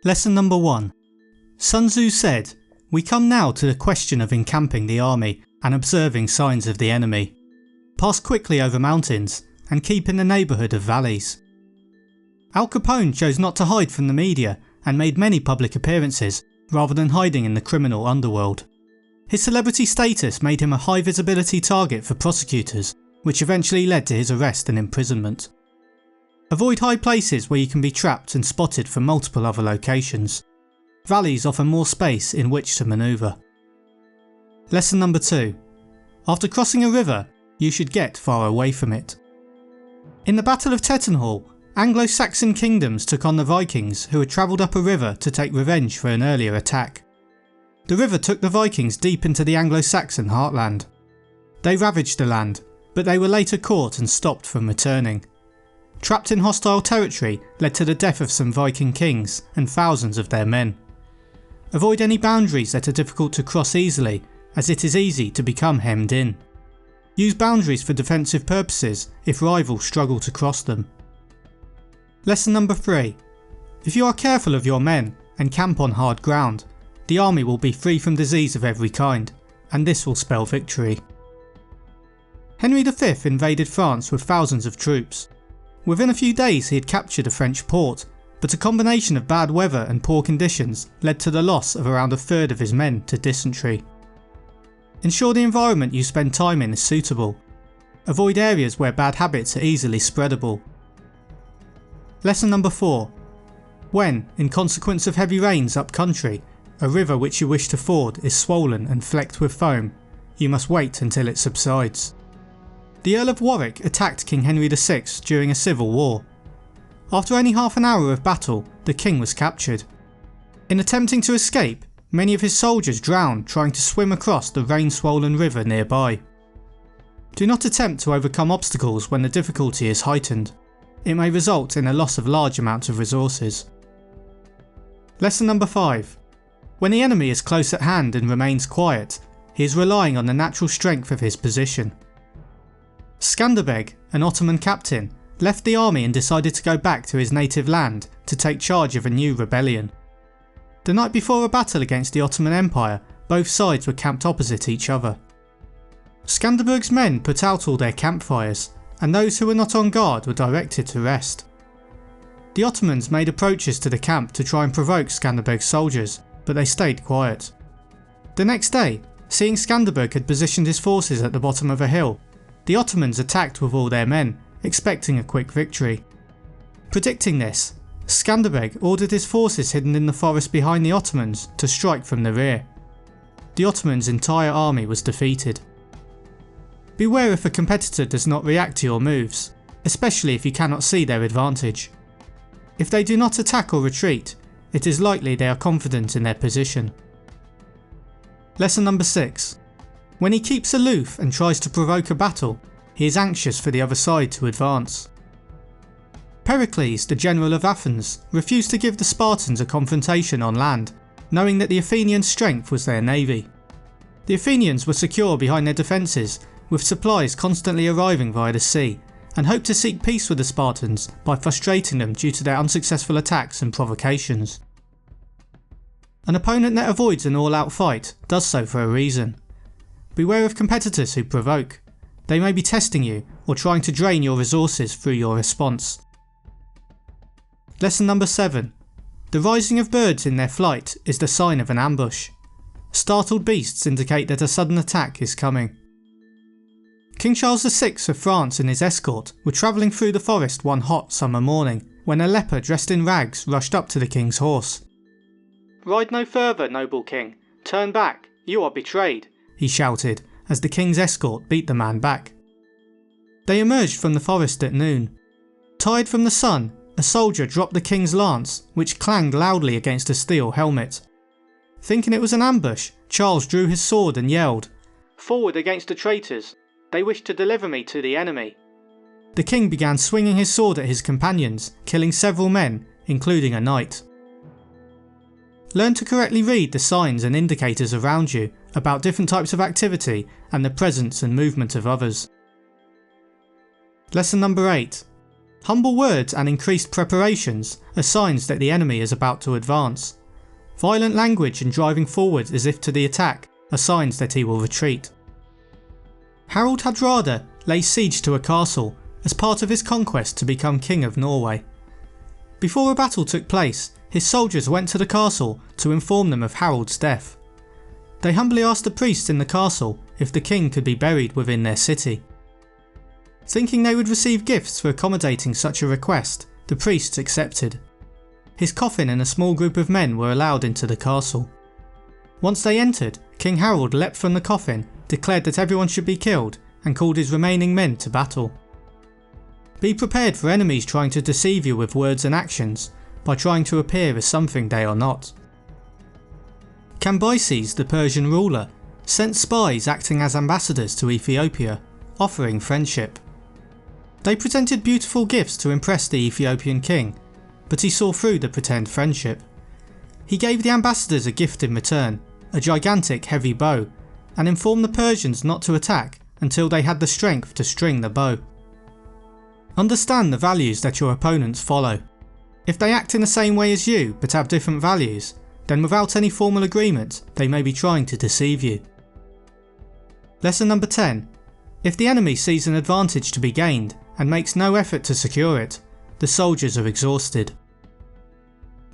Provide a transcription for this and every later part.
Lesson number 1. Sun Tzu said, "We come now to the question of encamping the army and observing signs of the enemy. Pass quickly over mountains and keep in the neighbourhood of valleys." Al Capone chose not to hide from the media and made many public appearances rather than hiding in the criminal underworld. His celebrity status made him a high visibility target for prosecutors, which eventually led to his arrest and imprisonment. Avoid high places where you can be trapped and spotted from multiple other locations. Valleys offer more space in which to manoeuvre. Lesson number 2. After crossing a river, you should get far away from it. In the Battle of Tettenhall, Anglo-Saxon kingdoms took on the Vikings, who had travelled up a river to take revenge for an earlier attack. The river took the Vikings deep into the Anglo-Saxon heartland. They ravaged the land, but they were later caught and stopped from returning. Trapped in hostile territory led to the death of some Viking kings and thousands of their men. Avoid any boundaries that are difficult to cross easily, as it is easy to become hemmed in. Use boundaries for defensive purposes if rivals struggle to cross them. Lesson number 3. If you are careful of your men and camp on hard ground, the army will be free from disease of every kind, and this will spell victory. Henry V invaded France with thousands of troops. Within a few days he had captured a French port, but a combination of bad weather and poor conditions led to the loss of around a third of his men to dysentery. Ensure the environment you spend time in is suitable. Avoid areas where bad habits are easily spreadable. Lesson number 4. When, in consequence of heavy rains up country, a river which you wish to ford is swollen and flecked with foam, you must wait until it subsides. The Earl of Warwick attacked King Henry VI during a civil war. After only half an hour of battle, the king was captured. In attempting to escape, many of his soldiers drowned trying to swim across the rain-swollen river nearby. Do not attempt to overcome obstacles when the difficulty is heightened. It may result in a loss of large amounts of resources. Lesson number 5. When the enemy is close at hand and remains quiet, he is relying on the natural strength of his position. Skanderbeg, an Ottoman captain, left the army and decided to go back to his native land to take charge of a new rebellion. The night before a battle against the Ottoman Empire, both sides were camped opposite each other. Skanderbeg's men put out all their campfires, and those who were not on guard were directed to rest. The Ottomans made approaches to the camp to try and provoke Skanderbeg's soldiers, but they stayed quiet. The next day, seeing Skanderbeg had positioned his forces at the bottom of a hill, the Ottomans attacked with all their men, expecting a quick victory. Predicting this, Skanderbeg ordered his forces hidden in the forest behind the Ottomans to strike from the rear. The Ottomans' entire army was defeated. Beware if a competitor does not react to your moves, especially if you cannot see their advantage. If they do not attack or retreat, it is likely they are confident in their position. Lesson number 6. When he keeps aloof and tries to provoke a battle, he is anxious for the other side to advance. Pericles, the general of Athens, refused to give the Spartans a confrontation on land, knowing that the Athenians' strength was their navy. The Athenians were secure behind their defences, with supplies constantly arriving via the sea, and hoped to seek peace with the Spartans by frustrating them due to their unsuccessful attacks and provocations. An opponent that avoids an all-out fight does so for a reason. Beware of competitors who provoke. They may be testing you or trying to drain your resources through your response. Lesson number 7. The rising of birds in their flight is the sign of an ambush. Startled beasts indicate that a sudden attack is coming. King Charles VI of France and his escort were travelling through the forest one hot summer morning when a leper dressed in rags rushed up to the king's horse. "Ride no further, noble king. Turn back. You are betrayed," he shouted as the king's escort beat the man back. They emerged from the forest at noon. Tired from the sun, a soldier dropped the king's lance, which clanged loudly against a steel helmet. Thinking it was an ambush, Charles drew his sword and yelled, "Forward against the traitors! They wish to deliver me to the enemy." The king began swinging his sword at his companions, killing several men, including a knight. Learn to correctly read the signs and indicators around you about different types of activity and the presence and movement of others. Lesson number 8. Humble words and increased preparations are signs that the enemy is about to advance. Violent language and driving forward as if to the attack are signs that he will retreat. Harald Hardrada lays siege to a castle as part of his conquest to become King of Norway. Before a battle took place, his soldiers went to the castle to inform them of Harald's death. They humbly asked the priests in the castle if the king could be buried within their city. Thinking they would receive gifts for accommodating such a request, the priests accepted. His coffin and a small group of men were allowed into the castle. Once they entered, King Harald leapt from the coffin, declared that everyone should be killed, and called his remaining men to battle. Be prepared for enemies trying to deceive you with words and actions, by trying to appear as something they are not. Cambyses, the Persian ruler, sent spies acting as ambassadors to Ethiopia, offering friendship. They presented beautiful gifts to impress the Ethiopian king, but he saw through the pretend friendship. He gave the ambassadors a gift in return, a gigantic heavy bow, and informed the Persians not to attack until they had the strength to string the bow. Understand the values that your opponents follow. If they act in the same way as you but have different values, then without any formal agreement they may be trying to deceive you. Lesson number 10. If the enemy sees an advantage to be gained and makes no effort to secure it, the soldiers are exhausted.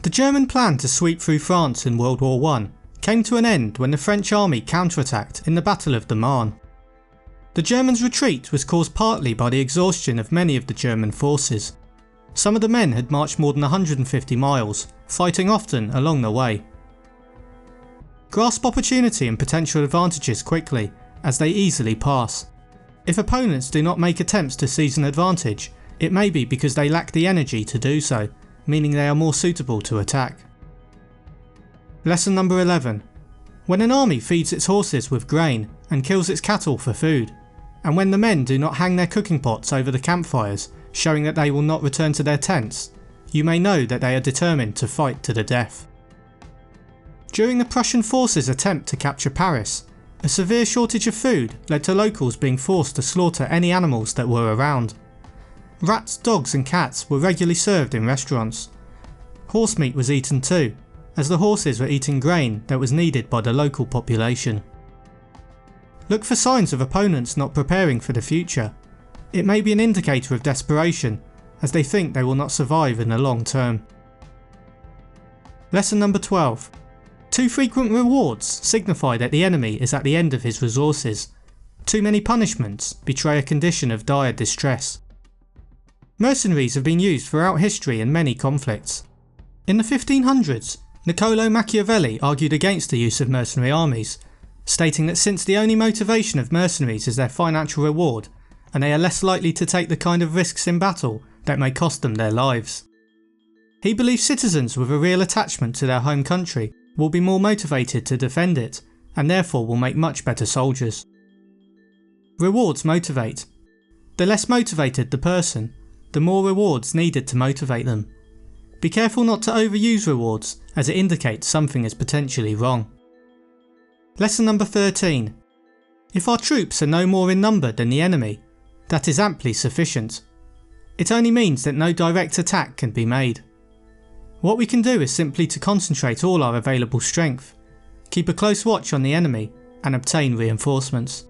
The German plan to sweep through France in World War I came to an end when the French army counterattacked in the Battle of the Marne. The Germans' retreat was caused partly by the exhaustion of many of the German forces. Some of the men had marched more than 150 miles, fighting often along the way. Grasp opportunity and potential advantages quickly, as they easily pass. If opponents do not make attempts to seize an advantage, it may be because they lack the energy to do so, meaning they are more suitable to attack. Lesson number 11. When an army feeds its horses with grain and kills its cattle for food, and when the men do not hang their cooking pots over the campfires, showing that they will not return to their tents, you may know that they are determined to fight to the death. During the Prussian forces' attempt to capture Paris, a severe shortage of food led to locals being forced to slaughter any animals that were around. Rats, dogs and cats were regularly served in restaurants. Horse meat was eaten too, as the horses were eating grain that was needed by the local population. Look for signs of opponents not preparing for the future. It may be an indicator of desperation, as they think they will not survive in the long term. Lesson number 12. Too frequent rewards signify that the enemy is at the end of his resources. Too many punishments betray a condition of dire distress. Mercenaries have been used throughout history in many conflicts. In the 1500s, Niccolo Machiavelli argued against the use of mercenary armies, stating that since the only motivation of mercenaries is their financial reward, and they are less likely to take the kind of risks in battle that may cost them their lives. He believed citizens with a real attachment to their home country will be more motivated to defend it, and therefore will make much better soldiers. Rewards motivate. The less motivated the person, the more rewards needed to motivate them. Be careful not to overuse rewards, as it indicates something is potentially wrong. Lesson number 13. If our troops are no more in number than the enemy, that is amply sufficient. It only means that no direct attack can be made. What we can do is simply to concentrate all our available strength, keep a close watch on the enemy, and obtain reinforcements.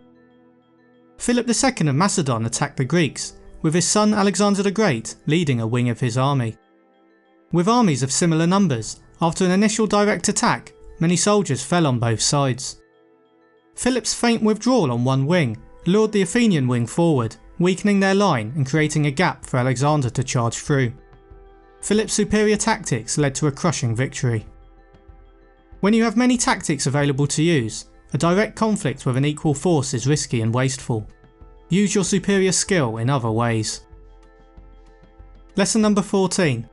Philip II of Macedon attacked the Greeks, with his son Alexander the Great leading a wing of his army. With armies of similar numbers, after an initial direct attack, many soldiers fell on both sides. Philip's faint withdrawal on one wing lured the Athenian wing forward, weakening their line and creating a gap for Alexander to charge through. Philip's superior tactics led to a crushing victory. When you have many tactics available to use, a direct conflict with an equal force is risky and wasteful. Use your superior skill in other ways. Lesson number 14.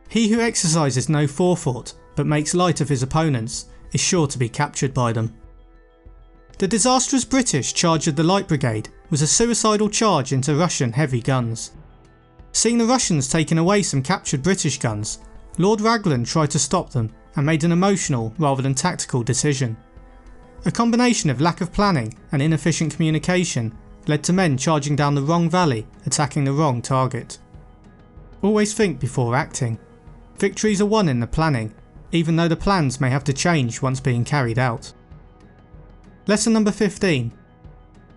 He who exercises no forethought but makes light of his opponents is sure to be captured by them. The disastrous British charge of the Light Brigade was a suicidal charge into Russian heavy guns. Seeing the Russians taking away some captured British guns, Lord Raglan tried to stop them and made an emotional rather than tactical decision. A combination of lack of planning and inefficient communication led to men charging down the wrong valley, attacking the wrong target. Always think before acting. Victories are won in the planning, even though the plans may have to change once being carried out. Lesson number 15.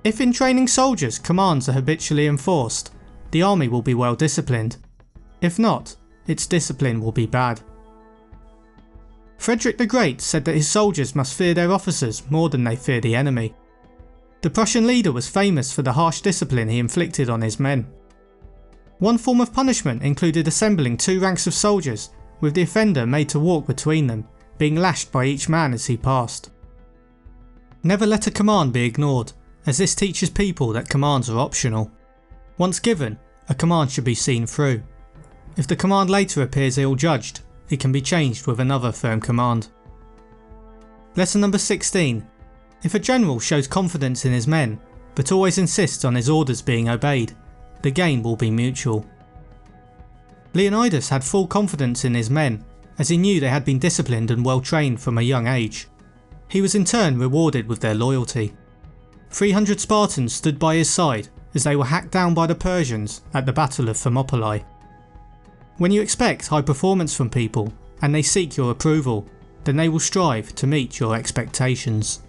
If in training soldiers commands are habitually enforced, the army will be well disciplined. If not, its discipline will be bad. Frederick the Great said that his soldiers must fear their officers more than they fear the enemy. The Prussian leader was famous for the harsh discipline he inflicted on his men. One form of punishment included assembling 2 ranks of soldiers, with the offender made to walk between them, being lashed by each man as he passed. Never let a command be ignored, as this teaches people that commands are optional. Once given, a command should be seen through. If the command later appears ill-judged, it can be changed with another firm command. Lesson number 16. If a general shows confidence in his men, but always insists on his orders being obeyed, the gain will be mutual. Leonidas had full confidence in his men, as he knew they had been disciplined and well trained from a young age. He was in turn rewarded with their loyalty. 300 Spartans stood by his side as they were hacked down by the Persians at the Battle of Thermopylae. When you expect high performance from people and they seek your approval, then they will strive to meet your expectations.